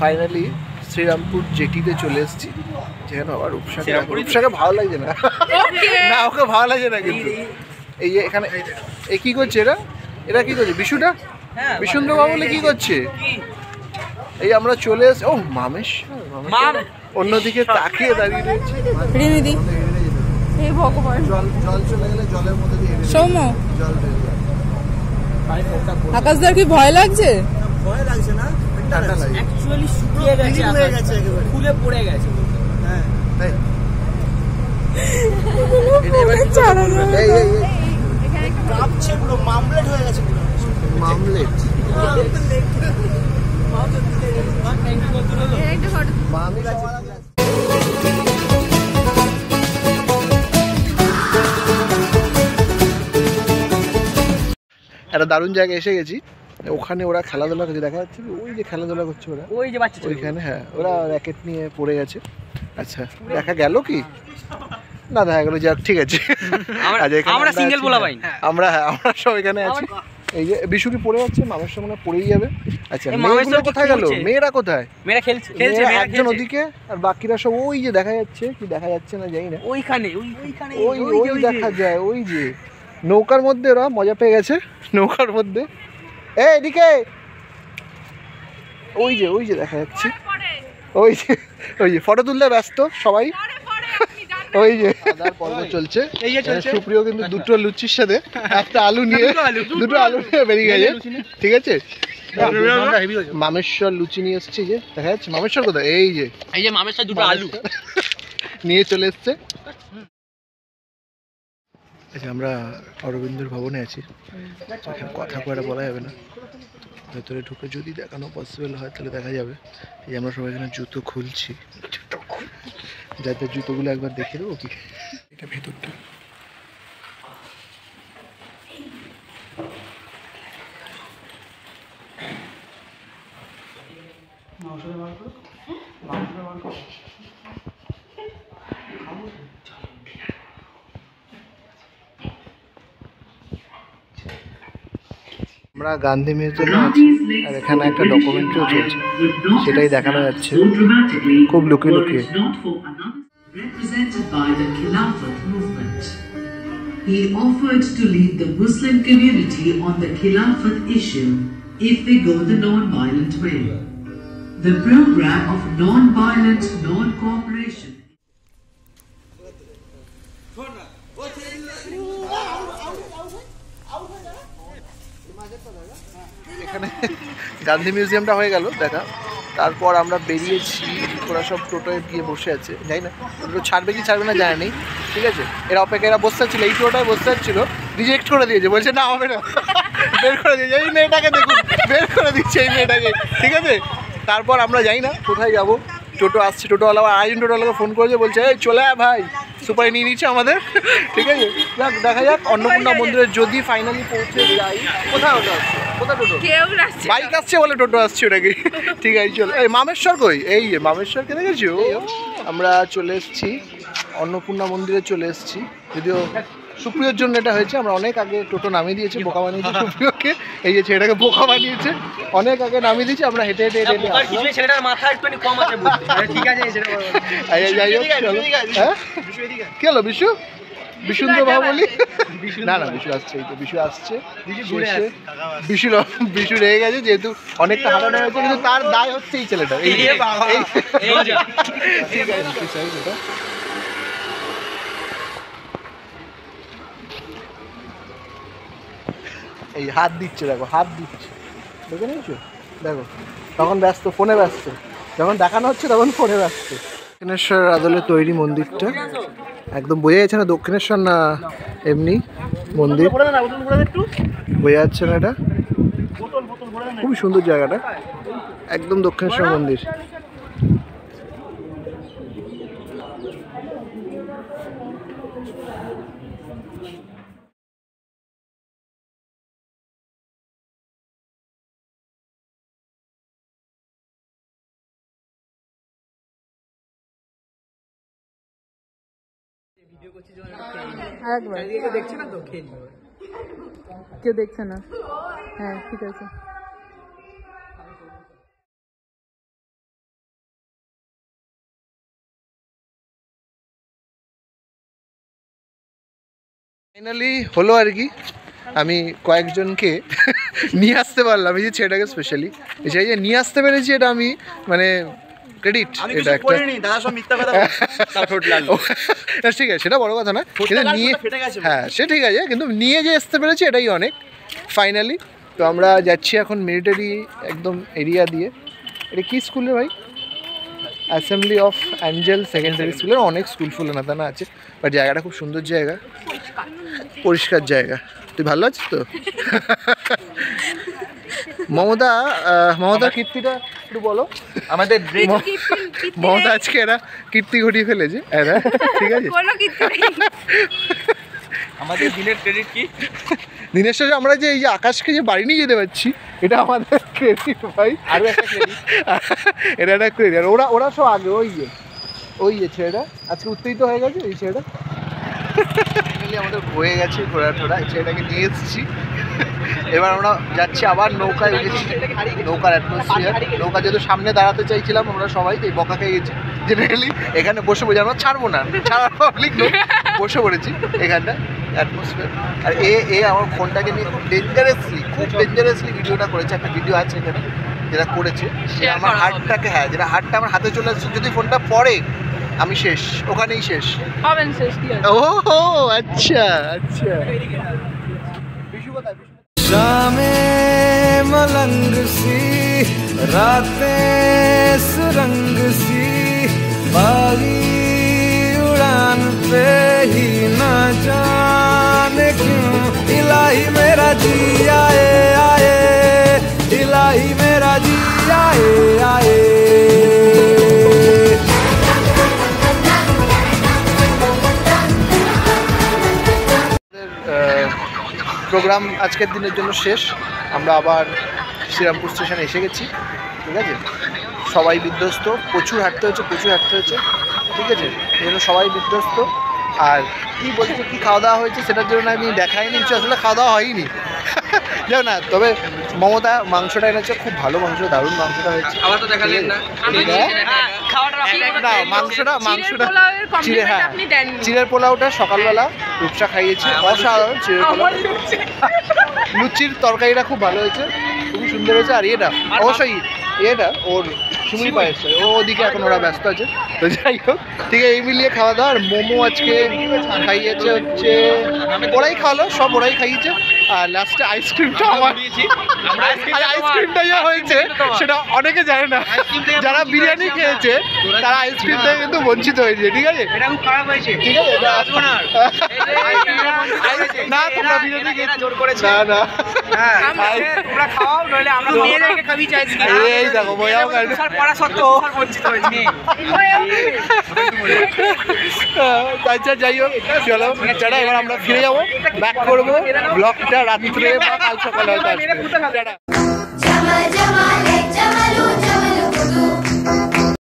Finally Serampore জেটিতে চলে এসেছি, যেখানে আবার রূপসাকে ভালো লাগছে না, না ওকে ভালো লাগছে না কিন্তু। এই এখানে এই কি করছে এরা কি করছে? বিশুটা বিশুন্দ্র বাবু বলে কি করছে? এই আমরা চলে এসে, ও মামেশ অন্যদিকে তাকিয়ে দাঁড়িয়ে রয়েছে। জল চলে গেলে জলের মধ্যে দিয়ে সৌম্য জল বেরিয়ে আকাশদার কি ভয় লাগছে? ভয় লাগছে না, ঠান্ডা লাগে। অ্যাকচুয়ালি শুকিয়ে গেছে, একেবারে খুলে পড়ে গেছে। হ্যাঁ তাই কাঁপছে পুরো, মামলেট হয়ে গেছে পুরো। মামলেট একটা দারুণ জায়গায় এসে গেছি। ওখানে ওরা খেলাধুলা করছে, দেখা যাচ্ছে ওই যে খেলাধুলা করছে ওরা, ওই যে বাচ্চা ওইখানে। হ্যাঁ, ওরা র্যাকেট নিয়ে পড়ে গেছে। আচ্ছা, দেখা গেল কি না দেখা গেল, যাক ঠিক আছে। আমরা সিঙ্গেল বলা ভাই, আমরা সব এখানে আছি। এই যে বিশু কি পড়ে যাচ্ছে, মামের সামনে পড়েই যাবে। আচ্ছা, মেয়েগুলো কোথায় গেল? মেয়েরা কোথায়? মেয়েরা খেলছে, একজন ওদিকে আর বাকিরা সব ওই যে দেখা যাচ্ছে, কি দেখা যাচ্ছে না জানি না, ওইখানে ওই দেখা যায়। ওই যে নৌকার মধ্যে ওরা মজা পেয়ে গেছে, নৌকার মধ্যে। এদিকে ওই যে দেখা যাচ্ছে, ওই যে ফটো তুলতে ব্যস্ত সবাই। ওই যে পর্ব চলছে, সুপ্রিয় কিন্তু দুটো লুচির সাথে একটা আলু নিয়ে, দুটো আলু নিয়ে বেরিয়ে গেছে। ঠিক আছে, মামেশ্বর লুচি নিয়ে এসছে, যে দেখা যাচ্ছে। মামেশ্বর কোথায়? এই যে মামেশ্বর দুটো আলু নিয়ে চলে এসছে। আচ্ছা, আমরা অরবিন্দর ভবনে আছি, এখানে কথা করে বলা যাবে না। ভেতরে ঢুকে যদি দেখানো পসিবল হয় তাহলে দেখা যাবে। এই আমরা সবাই এখানে জুতো খুলছি, যাতে জুতোগুলো একবার দেখে দেবো। কি এটা ভেতরটা, আমরা গান্ধী মিউজিয়ামে আছি, আর এখানে একটা ডকুমেন্টারিও চলছে, সেটাই দেখানো যাচ্ছে খুব লুকিয়ে লুকিয়ে। Represented by the Khilafat movement. He offered to lead the Muslim community on the Khilafat issue if they go the non-violent way. The program of non-violent non-cooperation. এখানে গান্ধী মিউজিয়ামটা হয়ে গেল দেখা, তারপর আমরা বেরিয়েছি। ওরা সব টোটোয় গিয়ে বসে আছে, জানি না টোটো ছাড়বে কি ছাড়বে না জানি নেই। ঠিক আছে, এরা অপেক্ষা, এরা বসতে ছিল, এই টোটোটায় বসতে ছিল, রিজেক্ট করে দিয়েছে, বলছে না হবে না, বের করে দিয়েছে। এই মেয়েটাকে দেখুন, বের করে দিচ্ছে এই মেয়েটাকে। ঠিক আছে, তারপর আমরা যাই না কোথায় যাবো, টোটো আসছে, টোটোওয়ালা আরেকজন টোটোওয়ালাকে ফোন করেছে, বলছে এই চলে আয় ভাই, সুপারি নিয়ে নিচ্ছে আমাদের। ঠিক আছে, যাক দেখা যাক অন্নপূর্ণা মন্দিরে যদি ফাইনালি পৌঁছে যাই। কোথায় ওটা আসছে? কোথায় টোটো? বাইক আসছে বলে টোটো আসছে ওটাকে। ঠিক আছে চলো। এই মামেশ্বর কই? এই মামেশ্বরকে দেখেছো? আমরা চলে এসেছি অন্নপূর্ণা মন্দিরে, চলে এসেছি। যদিও সুপ্রিয়র জন্য এটা হয়েছে, আমরা অনেক আগে টোটো নামিয়ে দিয়েছে, বোকা বানিয়েছে সুপ্রিয়কে। এই যে ছেলেটাকে বোকা বানিয়েছে, অনেক আগে নামিয়ে দিয়েছি। আমরা হেঁটে হেঁটে হেঁটে ছেলেটার মাথা একটুখানি কম আছে। ঠিক আছে, যাই হোক। হ্যাঁ, কি হলো বিশু? বিশুন্দ্র বাবু বলি না, বিশু আসছে, এই তো বিশু আসছে। বিশু রেগে গেছে, যেহেতু অনেকটা হাঁটানো হয়েছে, কিন্তু তার দায় হচ্ছে এই ছেলেটা। ঠিক আছে, এই হাত দিচ্ছে, দেখো হাত দিচ্ছে, দেখে নিয়েছো? দেখো তখন ব্যস্ত, ফোনে ব্যস্ত, যখন দেখানো হচ্ছে তখন ফোনে ব্যস্ত। দক্ষিণেশ্বর আদলে তৈরি মন্দিরটা একদম বোঝা যাচ্ছে না দক্ষিণেশ্বর না এমনি মন্দির, বোঝা যাচ্ছে না। এটা খুবই সুন্দর জায়গাটা, একদম দক্ষিণেশ্বর মন্দির। ভিডিও করছি যখন একটু খেয়ে নিই। একবার চারিদিকে কেউ দেখছে না তো, খেয়ে নিই। কেউ দেখছে না, হ্যাঁ ঠিক আছে। ফাইনালি হলো আর কি, আমি কয়েকজনকে নিয়ে আসতে পারলাম, এই যে ছেলেটাকে স্পেশালি এই যে নিয়ে আসতে পেরেছি, এটা আমি মানে ক্রেডিট, এটা একটা দাদা সব মিথ্যা কথা ঠিক আছে, সেটা বড় কথা না, কিন্তু নিয়ে হ্যাঁ সে ঠিক আছে, কিন্তু নিয়ে যে আসতে পেরেছি এটাই অনেক। ফাইনালি তো আমরা যাচ্ছি এখন মিলিটারি একদম এরিয়া দিয়ে। এটা কি স্কুলে ভাই? অ্যাসেম্বলি অফ অ্যাঞ্জেল সেকেন্ডারি স্কুলের অনেক স্কুল ফুল না আছে, বাট জায়গাটা খুব সুন্দর জায়গা, পরিষ্কার জায়গা। তুই ভালো আছিস তো? মমতা কীর্তিটা একটু বলো আমাদের। মমতা আজকে এরা কীর্তি ঘটিয়ে ফেলেছে এরা, ঠিক আছে। আমাদের দিনের ক্রেডিট কি? দিনের শেষে আমরা যে এই যে আকাশকে যে বাড়ি নিয়ে যেতে পারছি, এটা আমাদের ক্রেডিট ভাই, আরও একটা ক্রেডিট, এটা একটা ক্রেডিট। আর ওরা সব আগে ওই যে ছেলেটা আজকে উত্তেজিত হয়ে গেছে, এই ছেলেটা ফাইনালি আমাদের হয়ে গেছে ঘোরা টোরা, এই ছেলেটাকে নিয়ে এসেছি। এবার আমরা যাচ্ছি আবার নৌকায় উঠেছি, নৌকার অ্যাটমসফিয়ার, নৌকা যেহেতু সামনে দাঁড়াতে চাইছিলাম আমরা সবাই, এই বকা খেয়ে গেছি জেনারেলি, এখানে বসে বসে আমরা ছাড়বো না, ছাড়ার পাবলিক লোক বসে পড়েছি এখানটা অ্যাটমসফিয়ার। আর এ আমার ফোনটাকে নিয়ে খুব ডেঞ্জারাসলি ভিডিওটা করেছে, একটা ভিডিও আছে এখানে যেটা করেছে, যেটা আমার হার্টটাকে, হ্যাঁ যেটা হার্টটা আমার হাতে চলে আসছে, যদি ফোনটা পড়ে আমি শেষ, ওখানেই শেষ হবেন শেষ কি আছে। ও আচ্ছা আচ্ছা। शामें मलंग सी रातें सुरंग सी बागी उड़ान पे ही ना जाने क्यों इलाही मेरा जी आए आए इलाही मेरा जी आए आए। প্রোগ্রাম আজকের দিনের জন্য শেষ, আমরা আবার শ্রীরামপুর স্টেশনে এসে গেছি, ঠিক আছে। সবাই বিধ্বস্ত, প্রচুর হাঁটতে হয়েছে, ঠিক আছে, এই জন্য সবাই বিধ্বস্ত। আর কি বলছে কি খাওয়া দাওয়া হয়েছে সেটার জন্য আমি দেখাইনি কিছু, আসলে খাওয়া দাওয়া হয়নি যাও না, তবে মমতা মাংসটা এনেছে, খুব ভালো মাংস, দারুণ মাংসটা হয়েছে। মাংসটা চিড়ে, হ্যাঁ চিড়ের পোলাওটা সকালবেলা রূপসা খাইয়েছি, অসাধারণ চিড়ের পোলাও। লুচির তরকারিটা খুব ভালো হয়েছে, খুবই সুন্দর হয়েছে। আর এটা অবশ্যই এটা ওর শিমুলি পায়েস, ও ওদিকে এখন ওরা ব্যস্ত আছে, তো যাই হোক ঠিক আছে। এই মিলিয়ে খাওয়া দাওয়া। আর মোমো আজকে খাইয়েছে হচ্ছে ওরাই খাওয়ালো, সব ওরাই খাইয়েছে। আর লাস্টে আইসক্রিমটা আমার, আইসক্রিমটা যা হয়েছে সেটা অনেকে জানে না, যারা বিরিয়ানি খেয়েছে তারা আইসক্রিম থেকে কিন্তু বঞ্চিত হয়েছে, ঠিক আছে। এটা খুব খারাপ হয়েছে, ঠিক আছে না, তোমরা বিরিয়ানি খেয়েছো জোর করে, না না তোমরা খাও, নইলে আমরা মেয়েদেরকে খাবি চাইছি। এই দেখো বয়াও কারণ পড়া সত্ত্বেও বঞ্চিত হয়েছে। আচ্ছা যাই হোক, চলো টাটা, এবার আমরা ফিরে যাবো, ব্যাক করবো ব্লগটা রাত্রে বা কাল সকালে হয়তো আসবে। টাটা।